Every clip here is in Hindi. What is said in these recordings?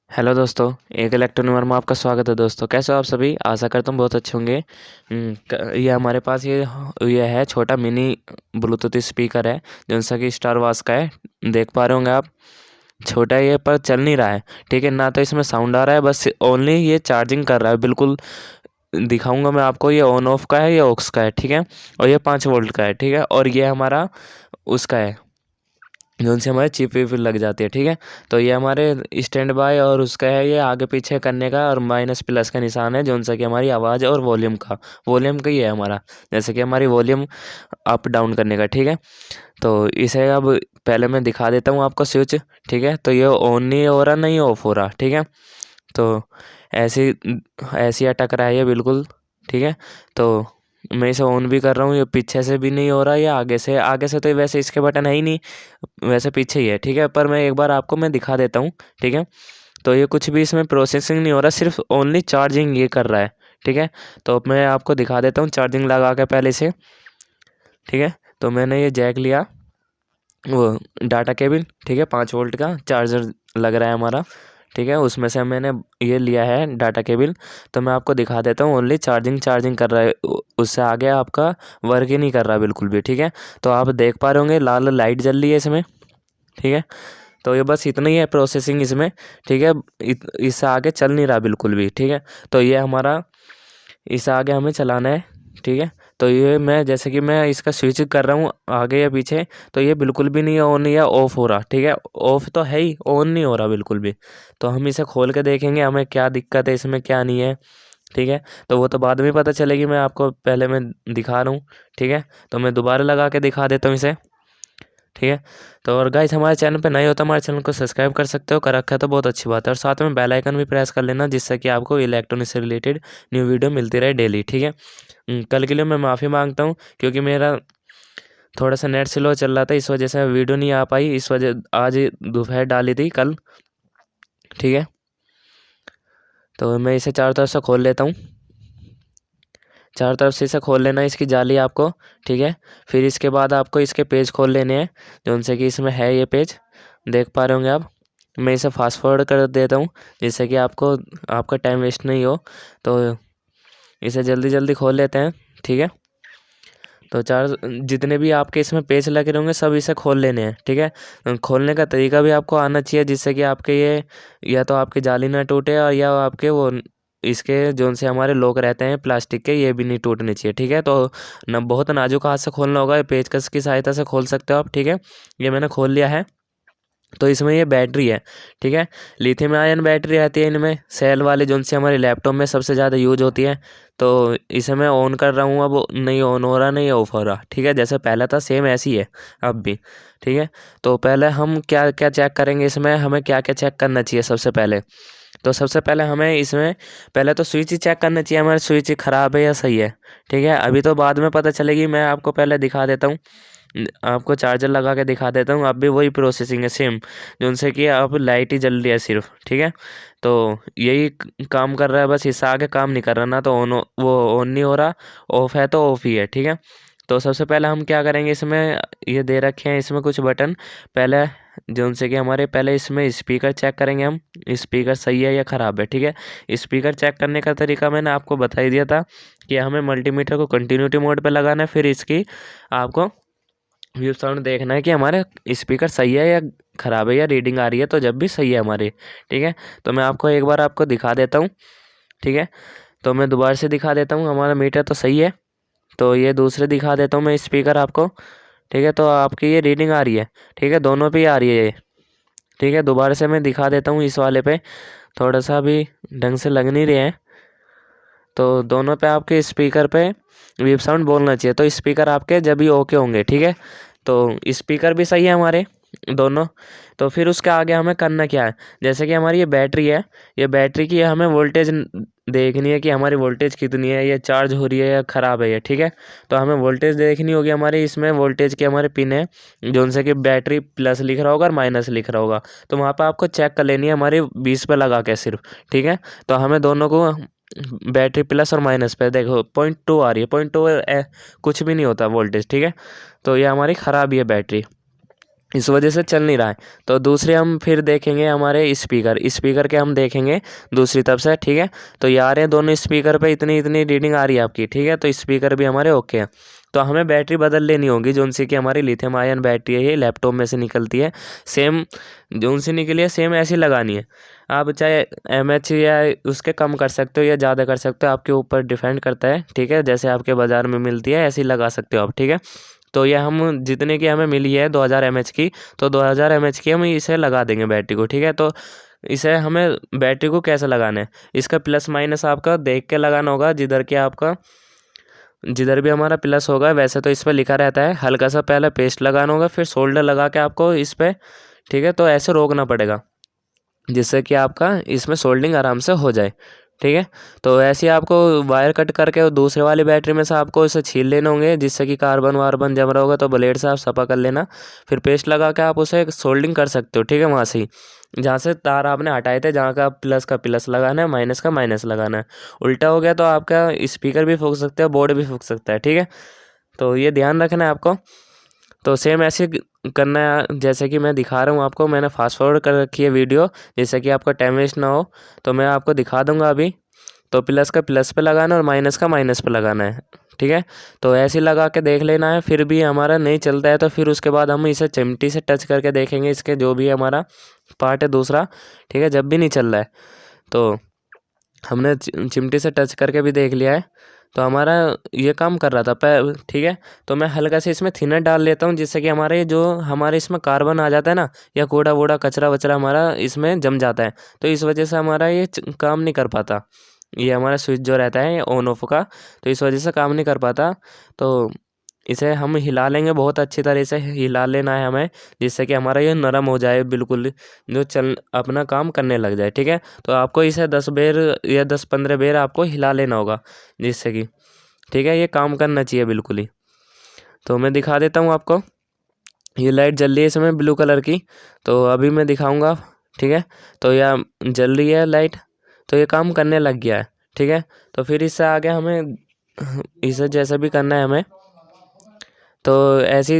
हेलो दोस्तों, एक इलेक्ट्रॉनिक में आपका स्वागत है। दोस्तों कैसे हो आप सभी? आशा करता हूँ बहुत अच्छे होंगे। ये हमारे पास ये है छोटा मिनी ब्लूटूथ स्पीकर है, जैसा कि स्टार वास का है। देख पा रहे होंगे आप। छोटा है ये, पर चल नहीं रहा है। ठीक है ना, तो इसमें साउंड आ रहा है, बस ओनली ये चार्जिंग कर रहा है। बिल्कुल दिखाऊंगा मैं आपको। ये ऑन ऑफ का है, ये ऑक्स का है। ठीक है, और ये 5 वोल्ट का है। ठीक है, और ये हमारा उसका है जो उनसे हमारे चिप विप लग जाती है। ठीक है, तो ये हमारे स्टैंड बाय और उसका है, ये आगे पीछे करने का और माइनस प्लस का निशान है, जो उनसे कि हमारी आवाज़ और वॉल्यूम का ही है हमारा, जैसे कि हमारी वॉल्यूम अप डाउन करने का। ठीक है, तो इसे अब पहले मैं दिखा देता हूँ आपको स्विच। ठीक है, तो ये ऑन नहीं हो रहा, नहीं ऑफ हो रहा। ठीक है, तो ऐसी ऐसी अटक रहा है ये बिल्कुल। ठीक है, तो मैं इसे ऑन भी कर रहा हूँ, ये पीछे से भी नहीं हो रहा, ये आगे से तो वैसे इसके बटन है ही नहीं, वैसे पीछे ही है। ठीक है, पर मैं एक बार आपको मैं दिखा देता हूँ। ठीक है, तो ये कुछ भी इसमें प्रोसेसिंग नहीं हो रहा, सिर्फ ओनली चार्जिंग ये कर रहा है। ठीक है, तो अब मैं आपको दिखा देता हूँ चार्जिंग लगा के पहले से। ठीक है, तो मैंने ये जैक लिया, वो डाटा केबल। ठीक है, 5 वोल्ट का चार्जर लग रहा है हमारा। ठीक है, उसमें से मैंने ये लिया है डाटा केबल। तो मैं आपको दिखा देता हूँ, ओनली चार्जिंग कर रहा है, उससे आगे आपका वर्क ही नहीं कर रहा बिल्कुल भी। ठीक है, तो आप देख पा रहे होंगे लाल लाइट जल रही है इसमें। ठीक है, तो ये बस इतना ही है प्रोसेसिंग इसमें। ठीक है, इससे आगे चल नहीं रहा बिल्कुल भी। ठीक है, तो ये हमारा इससे आगे हमें चलाना है। ठीक है, तो ये मैं जैसे कि मैं इसका स्विच कर रहा हूँ आगे या पीछे, तो ये बिल्कुल भी नहीं ऑन या ऑफ हो रहा। ठीक है, ऑफ तो है ही, ऑन नहीं हो रहा बिल्कुल भी। तो हम इसे खोल के देखेंगे हमें क्या दिक्कत है इसमें, क्या नहीं है। ठीक है, तो वो तो बाद में पता चलेगी, मैं आपको पहले मैं दिखा रहा हूँ। ठीक है, तो मैं दोबारा लगा के दिखा देता हूँ इसे। ठीक है, तो और गाइस हमारे चैनल पे नए हो तो हमारे चैनल को सब्सक्राइब कर सकते हो, कर रखा है तो बहुत अच्छी बात है, और साथ में बेल आइकन भी प्रेस कर लेना, जिससे कि आपको इलेक्ट्रॉनिक से रिलेटेड न्यू वीडियो मिलती रहे डेली। ठीक है, कल के लिए मैं माफ़ी मांगता हूँ, क्योंकि मेरा थोड़ा सा नेट स्लो चल रहा था, इस वजह से वीडियो नहीं आ पाई। इस वजह आज दोपहर डाली थी कल। ठीक है, तो मैं इसे चारों तरफ से खोल लेता हूँ। चारों तरफ से इसे खोल लेना है, इसकी जाली आपको। ठीक है, फिर इसके बाद आपको इसके पेज खोल लेने हैं, जो उनसे कि इसमें है ये पेज, देख पा रहे होंगे आप। मैं इसे फास्ट फॉरवर्ड कर देता हूँ, जिससे कि आपका टाइम वेस्ट नहीं हो। तो इसे जल्दी जल्दी खोल लेते हैं। ठीक है, तो जितने भी आपके इसमें पेज लगे होंगे सब इसे खोल लेने हैं। ठीक है, खोलने का तरीका भी आपको आना चाहिए, जिससे कि आपके ये या तो आपकी जाली ना टूटे, और या आपके वो इसके जो से हमारे लॉक रहते हैं प्लास्टिक के, ये भी नहीं टूटने चाहिए। ठीक है, तो न बहुत नाजुक हाथ से खोलना होगा, पेचकस की सहायता से खोल सकते हो आप। ठीक है, ये मैंने खोल लिया है। तो इसमें ये बैटरी है। ठीक है, लिथियम आयन बैटरी रहती है इनमें, सेल वाली, जो से हमारे लैपटॉप में सबसे ज़्यादा यूज होती है। तो इसे मैं ऑन कर रहा हूँ, अब नहीं ऑन हो रहा, नहीं ऑफ हो रहा। ठीक है, जैसे पहला था सेम ऐसी है अब भी। ठीक है, तो पहले हम क्या क्या चेक करेंगे, इसमें हमें क्या क्या चेक करना चाहिए सबसे पहले। तो सबसे पहले हमें इसमें पहले तो स्विच ही चेक करना चाहिए, हमारा स्विच ख़राब है या सही है। ठीक है, अभी तो बाद में पता चलेगी, मैं आपको पहले दिखा देता हूँ। आपको चार्जर लगा के दिखा देता हूँ। अब भी वही प्रोसेसिंग है सेम, जो उनसे कि अब लाइट ही जल रही है सिर्फ। ठीक है, तो यही काम कर रहा है, बस इससे आगे काम नहीं कर रहा ना, तो वो ऑन नहीं हो रहा, ऑफ है तो ऑफ ही है। ठीक है, तो सबसे पहले हम क्या करेंगे, इसमें ये दे रखे हैं इसमें कुछ बटन। पहले जो उनसे कि हमारे पहले इसमें स्पीकर चेक करेंगे हम, स्पीकर सही है या ख़राब है। ठीक है, स्पीकर चेक करने का तरीका मैंने आपको बता ही दिया था, कि हमें मल्टीमीटर को कंटिन्यूटी मोड पे लगाना है, फिर इसकी आपको व्यू साउंड देखना है कि हमारे स्पीकर सही है या ख़राब है, या रीडिंग आ रही है, तो जब भी सही है हमारी। ठीक है, तो मैं आपको एक बार आपको दिखा देता हूँ। ठीक है, तो मैं दोबारा से दिखा देता हूँ, हमारा मीटर तो सही है। तो ये दूसरे दिखा देता हूँ मैं स्पीकर आपको। ठीक है, तो आपकी ये रीडिंग आ रही है। ठीक है, दोनों पे ही आ रही है ये। ठीक है, दोबारा से मैं दिखा देता हूँ इस वाले पे, थोड़ा सा भी ढंग से लग नहीं रहे हैं। तो दोनों पे आपके स्पीकर पे वेव साउंड बोलना चाहिए, तो स्पीकर आपके जब भी ओके होंगे। ठीक है, तो स्पीकर भी सही है हमारे दोनों। तो फिर उसके आगे हमें करना क्या है, जैसे कि हमारी ये बैटरी है, ये बैटरी की हमें वोल्टेज देखनी है कि हमारी वोल्टेज कितनी है, ये चार्ज हो रही है या ख़राब है ये। ठीक है, तो हमें वोल्टेज देखनी होगी हमारी, इसमें वोल्टेज के हमारे पिन है, जो उनसे कि बैटरी प्लस लिख रहा होगा और माइनस लिख रहा होगा, तो वहाँ पर आपको चेक कर लेनी है हमारी 20 पे लगा के सिर्फ। ठीक है, तो हमें दोनों को बैटरी प्लस और माइनस पे देखो 0.2 आ रही है, 0.2 कुछ भी नहीं होता वोल्टेज। ठीक है, तो ये हमारी ख़राब ही है बैटरी। इस वजह से चल नहीं रहा है। तो दूसरे हम फिर देखेंगे हमारे स्पीकर के हम देखेंगे दूसरी तरफ से, ठीक है। तो ये आ रहे हैं दोनों स्पीकर पे, इतनी इतनी रीडिंग आ रही है आपकी, ठीक है। तो स्पीकर भी हमारे ओके हैं। तो हमें बैटरी बदल लेनी होगी, जो उनसे कि हमारी लिथियम आयन बैटरी है, ये लैपटॉप में से निकलती है, सेम जो उनसे निकली है सेम ऐसी लगानी है। आप चाहे एमएच या उसके कम कर सकते हो या ज़्यादा कर सकते हो, आपके ऊपर डिपेंड करता है, ठीक है। जैसे आपके बाज़ार में मिलती है ऐसी लगा सकते हो आप, ठीक है। तो ये हम जितने की हमें मिली है 2000 mAh की, तो 2000 mAh की हम इसे लगा देंगे बैटरी को, ठीक है। तो इसे हमें बैटरी को कैसे लगाना है, इसका प्लस माइनस आपका देख के लगाना होगा। जिधर भी हमारा प्लस होगा वैसे तो इस पर लिखा रहता है, हल्का सा पहले पेस्ट लगाना होगा, फिर सोल्डर लगा के आपको इस पर, ठीक है। तो ऐसे रोकना पड़ेगा जिससे कि आपका इसमें सोल्डिंग आराम से हो जाए, ठीक है। तो ऐसे ही आपको वायर कट करके और दूसरे वाली बैटरी में से आपको इसे छील लेने होंगे, जिससे कि कार्बन वार्बन जम रहा होगा, तो ब्लेड से आप सफा कर लेना। फिर पेस्ट लगा के आप उसे सोल्डिंग कर सकते हो, ठीक है। वहाँ से ही जहाँ से तार आपने हटाए थे, जहाँ का प्लस लगाना है, माइनस का माइनस लगाना है। उल्टा हो गया तो आपका स्पीकर भी फूक सकते हैं, बोर्ड भी फूक सकता है, ठीक है। तो ये ध्यान रखना है आपको। तो सेम ऐसे करना है जैसे कि मैं दिखा रहा हूँ आपको। मैंने फास्ट फॉरवर्ड कर रखी है वीडियो, जिससे कि आपका टाइम वेस्ट ना हो। तो मैं आपको दिखा दूंगा अभी। तो प्लस का प्लस पे लगाना और माइनस का माइनस पे लगाना है, ठीक है। तो ऐसे लगा के देख लेना है। फिर भी हमारा नहीं चलता है तो फिर उसके बाद हम इसे चिमटी से टच करके देखेंगे, इसके जो भी हमारा पार्ट है दूसरा, ठीक है। जब भी नहीं चल रहा है तो हमने चिमटी से टच करके भी देख लिया है, तो हमारा ये काम कर रहा था ठीक है। तो मैं हल्का से इसमें थिनर डाल लेता हूँ, जिससे कि हमारे इसमें कार्बन आ जाता है ना, या कूड़ा वूड़ा कचरा वचरा हमारा इसमें जम जाता है, तो इस वजह से हमारा ये काम नहीं कर पाता। ये हमारा स्विच जो रहता है ऑन ऑफ का, तो इस वजह से काम नहीं कर पाता। तो इसे हम हिला लेंगे, बहुत अच्छी तरह से हिला लेना है हमें, जिससे कि हमारा ये नरम हो जाए बिल्कुल, जो चल अपना काम करने लग जाए, ठीक है। तो आपको इसे 10 बेर या 10-15 बेर आपको हिला लेना होगा, जिससे कि, ठीक है, ये काम करना चाहिए बिल्कुल ही। तो मैं दिखा देता हूँ आपको। ये लाइट जल रही है इसमें ब्लू कलर की, तो अभी मैं दिखाऊंगा, ठीक है। तो यह जल रही है लाइट, तो ये काम करने लग गया है, ठीक है। तो फिर इससे आगे हमें इसे जैसे भी करना है हमें, तो ऐसी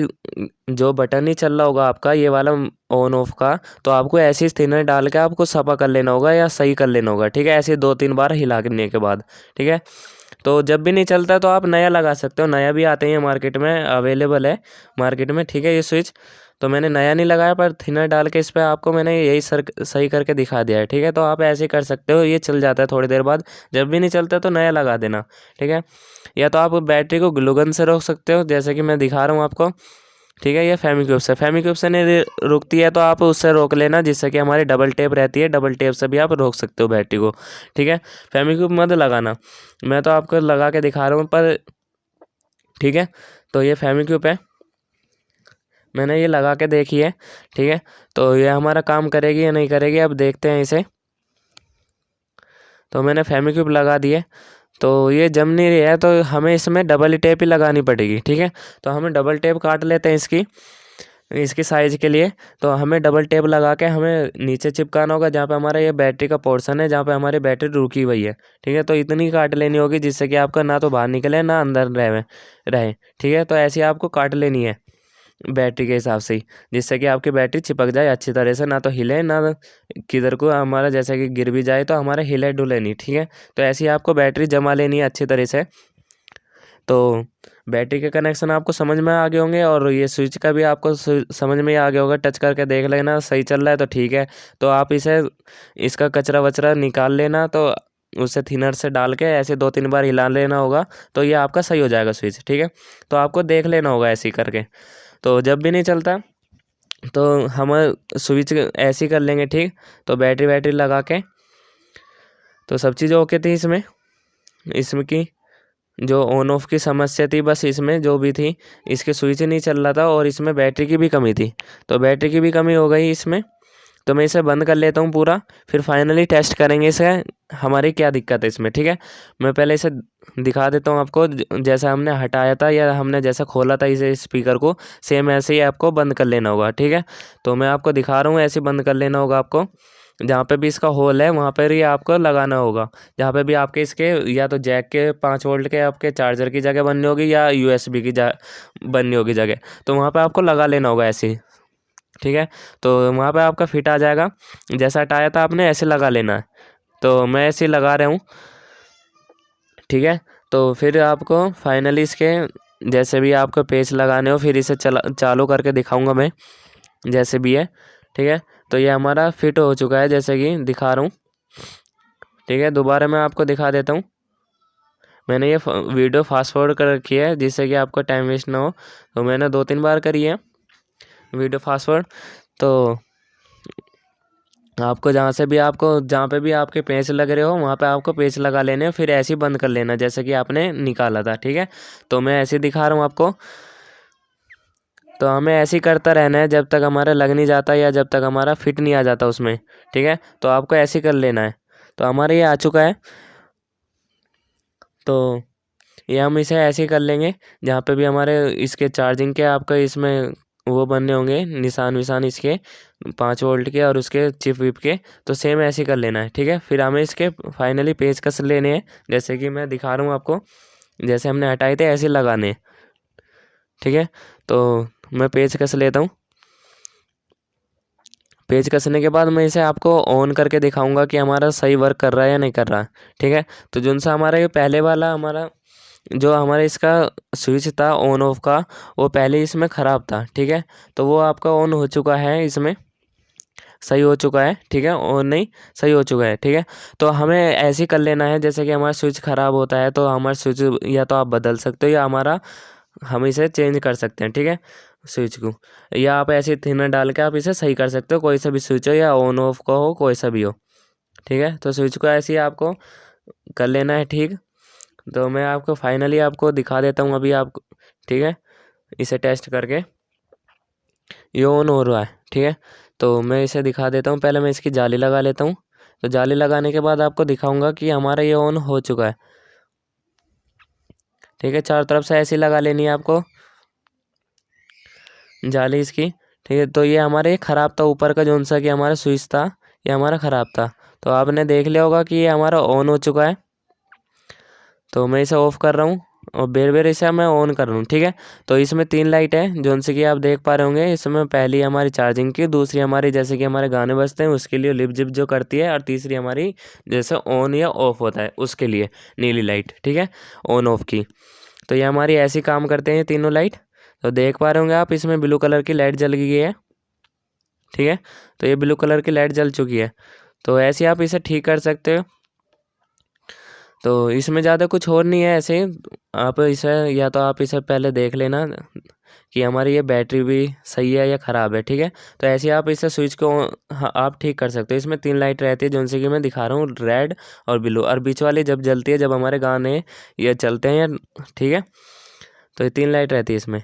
जो बटन ही चल रहा होगा आपका ये वाला ऑन ऑफ का, तो आपको ऐसी थिनर डाल के आपको सफा कर लेना होगा या सही कर लेना होगा, ठीक है। ऐसे 2-3 बार हिलाने के बाद, ठीक है। तो जब भी नहीं चलता तो आप नया लगा सकते हो, नया भी आते हैं मार्केट में, अवेलेबल है मार्केट में, ठीक है। ये स्विच तो मैंने नया नहीं लगाया, पर थिनर डाल के इस पर आपको मैंने यही सही करके दिखा दिया है, ठीक है। तो आप ऐसे कर सकते हो, ये चल जाता है थोड़ी देर बाद। जब भी नहीं चलता तो नया लगा देना, ठीक है। या तो आप बैटरी को ग्लू गन से रोक सकते हो, जैसे कि मैं दिखा रहा हूँ आपको, ठीक है। ये फेमिक्विक से नहीं रुकती है तो आप उससे रोक लेना, जिससे कि हमारी डबल टेप रहती है, डबल टेप से भी आप रोक सकते हो बैटरी को, ठीक है। फेमिक्विक मत लगाना, मैं तो आपको लगा के दिखा रहा हूँ पर, ठीक है। तो ये फेमिक्विक है, मैंने ये लगा के देखी है, ठीक है। तो ये हमारा काम करेगी या नहीं करेगी अब देखते हैं इसे। तो मैंने फेमिक्विक लगा दिए, तो ये जम नहीं रही है, तो हमें इसमें डबल टेप ही लगानी पड़ेगी, ठीक है। तो हमें डबल टेप काट लेते हैं इसकी साइज़ के लिए। तो हमें डबल टेप लगा के हमें नीचे चिपकाना होगा, जहाँ पे हमारा ये बैटरी का पोर्शन है, जहाँ पे हमारी बैटरी रुकी हुई है, ठीक है। तो इतनी काट लेनी होगी जिससे कि आपका ना तो बाहर निकले ना अंदर रहे, ठीक है। तो ऐसी आपको काट लेनी है बैटरी के हिसाब से ही, जिससे कि आपकी बैटरी चिपक जाए अच्छी तरह से, ना तो हिले ना किधर को हमारा जैसे कि गिर भी जाए तो हमारा हिले डुले नहीं, ठीक है। तो ऐसी आपको बैटरी जमा लेनी है अच्छी तरह से। तो बैटरी के कनेक्शन आपको समझ में आ गए होंगे, और ये स्विच का भी आपको समझ में ही आ गया होगा। टच करके देख लेना, सही चल रहा है तो ठीक है। तो आप इसका कचरा वचरा निकाल लेना, तो उसे थिनर से डाल के ऐसे 2-3 बार हिला लेना होगा, तो ये आपका सही हो जाएगा स्विच, ठीक है। तो आपको देख लेना होगा ऐसे ही करके। तो जब भी नहीं चलता तो हम स्विच ऐसे ही कर लेंगे, ठीक। तो बैटरी लगा के, तो सब चीज़ ओके थी इसमें की जो ऑन ऑफ की समस्या थी, बस इसमें जो भी थी, इसके स्विच नहीं चल रहा था और इसमें बैटरी की भी कमी थी। तो बैटरी की भी कमी हो गई इसमें, तो मैं इसे बंद कर लेता हूँ पूरा, फिर फाइनली टेस्ट करेंगे इसे हमारी क्या दिक्कत है इसमें, ठीक है। मैं पहले इसे दिखा देता हूँ आपको, जैसा हमने हटाया था या हमने जैसा खोला था इसे स्पीकर को, सेम ऐसे ही आपको बंद कर लेना होगा, ठीक है। तो मैं आपको दिखा रहा हूँ, ऐसे बंद कर लेना होगा आपको। जहाँ पे भी इसका होल है वहाँ पर ही आपको लगाना होगा, जहाँ पे भी आपके इसके या तो जैक के 5 वोल्ट के आपके चार्जर की जगह बननी होगी या यूएसबी की बननी होगी जगह, तो वहाँ पे आपको लगा लेना होगा ऐसे ही, ठीक है। तो वहाँ पे आपका फिट आ जाएगा। जैसा हटाया था आपने ऐसे लगा लेना है। तो मैं ऐसे ही लगा रहा हूँ, ठीक है। तो फिर आपको फाइनली इसके जैसे भी आपको पेच लगाने हो फिर इसे चालू करके दिखाऊंगा मैं, जैसे भी है, ठीक है। तो ये हमारा फिट हो चुका है जैसे कि दिखा रहा हूँ, ठीक है। दोबारा मैं आपको दिखा देता हूँ। मैंने ये वीडियो फास्ट फॉरवर्ड कर रखी है जिससे कि आपको टाइम वेस्ट ना हो। तो मैंने 2-3 बार करी है वीडियो फास्ट फॉरवर्ड। तो आपको जहाँ पे भी आपके पेच लग रहे हो वहाँ पे आपको पेच लगा लेने हैं, फिर ऐसे ही बंद कर लेना जैसे कि आपने निकाला था, ठीक है। तो मैं ऐसे ही दिखा रहा हूँ आपको। तो हमें ऐसे ही करता रहना है जब तक हमारा लग नहीं जाता या जब तक हमारा फिट नहीं आ जाता उसमें, ठीक है। तो आपको ऐसे ही कर लेना है। तो हमारा ये आ चुका है। तो ये हम इसे ऐसे ही कर लेंगे जहाँ पे भी हमारे इसके चार्जिंग के आपका इसमें वो बनने होंगे निशान विशान इसके 5 वोल्ट के और उसके चिप विप के। तो सेम ऐसे ही कर लेना है, ठीक है। फिर हमें इसके फाइनली पेचकस लेने हैं जैसे कि मैं दिखा रहा हूँ आपको। जैसे हमने हटाए थे ऐसे ही लगाने हैं, ठीक है। तो मैं पेचकस लेता हूँ। पेच कसने के बाद मैं इसे आपको ऑन करके दिखाऊंगा कि हमारा सही वर्क कर रहा है या नहीं कर रहा है, ठीक है। तो जो सा हमारा ये पहले वाला जो हमारा इसका स्विच था ऑन ऑफ का, वो पहले इसमें ख़राब था, ठीक है। तो वो आपका ऑन हो चुका है, इसमें सही हो चुका है, ठीक है। ऑन नहीं, सही हो चुका है, ठीक है। तो हमें ऐसे ही कर लेना है जैसे कि हमारा स्विच ख़राब होता है तो हमारा स्विच या तो आप बदल सकते हो या हम इसे चेंज कर सकते हैं, ठीक है, स्विच को। या आप ऐसे थिनर डाल के आप इसे सही कर सकते हो, कोई सा भी स्विच हो या ऑन ऑफ का हो, कोई सा भी हो, ठीक है। तो स्विच को ऐसे ही आपको कर लेना है, ठीक। तो मैं आपको फाइनली आपको दिखा देता हूँ अभी आपको, ठीक है, इसे टेस्ट करके। ये ऑन हो रहा है, ठीक है। तो मैं इसे दिखा देता हूँ। पहले मैं इसकी जाली लगा लेता हूँ। तो जाली लगाने के बाद आपको दिखाऊंगा कि हमारा ये ऑन हो चुका है, ठीक है। चारों तरफ से ऐसे ही लगा लेनी है आपको जाली इसकी, ठीक है। तो ये हमारे ख़राब था ऊपर का जोन सा कि हमारा स्विच था, ये हमारा ख़राब था। तो आपने देख लिया होगा कि ये हमारा ऑन हो चुका है। तो मैं इसे ऑफ़ कर रहा हूँ और बेर इसे मैं ऑन कर रहा हूँ, ठीक है। तो इसमें 3 लाइट है जोन से कि आप देख पा रहे होंगे। इसमें पहली हमारी चार्जिंग की, दूसरी हमारी जैसे कि हमारे गाने बजते हैं उसके लिए लिप जिप जो करती है, और तीसरी हमारी जैसे ऑन या ऑफ़ होता है उसके लिए नीली लाइट, ठीक है, ऑन ऑफ की। तो ये हमारी ऐसी काम करते हैं तीनों लाइट। तो देख पा रहे होंगे आप, इसमें ब्लू कलर की लाइट जल गई है, ठीक है। तो ये ब्लू कलर की लाइट जल चुकी है। तो ऐसे आप इसे ठीक कर सकते हो। तो इसमें ज़्यादा कुछ और नहीं है ऐसे। आप इसे या तो आप इसे पहले देख लेना कि हमारी ये बैटरी भी सही है या ख़राब है, ठीक है। तो ऐसे ही आप इसे स्विच को आप ठीक कर सकते हो। इसमें 3 लाइट रहती है जिनसे कि मैं दिखा रहा हूँ, रेड और ब्लू, और बीच वाली जब जलती है जब हमारे गाने ये चलते हैं या, ठीक है। तो ये 3 लाइट रहती है इसमें।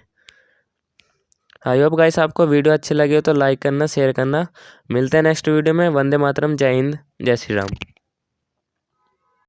आई होप गाइस आपको वीडियो अच्छी लगी हो तो लाइक करना, शेयर करना। मिलते हैं नेक्स्ट वीडियो में। वंदे मातरम, जय हिंद, जय श्री राम।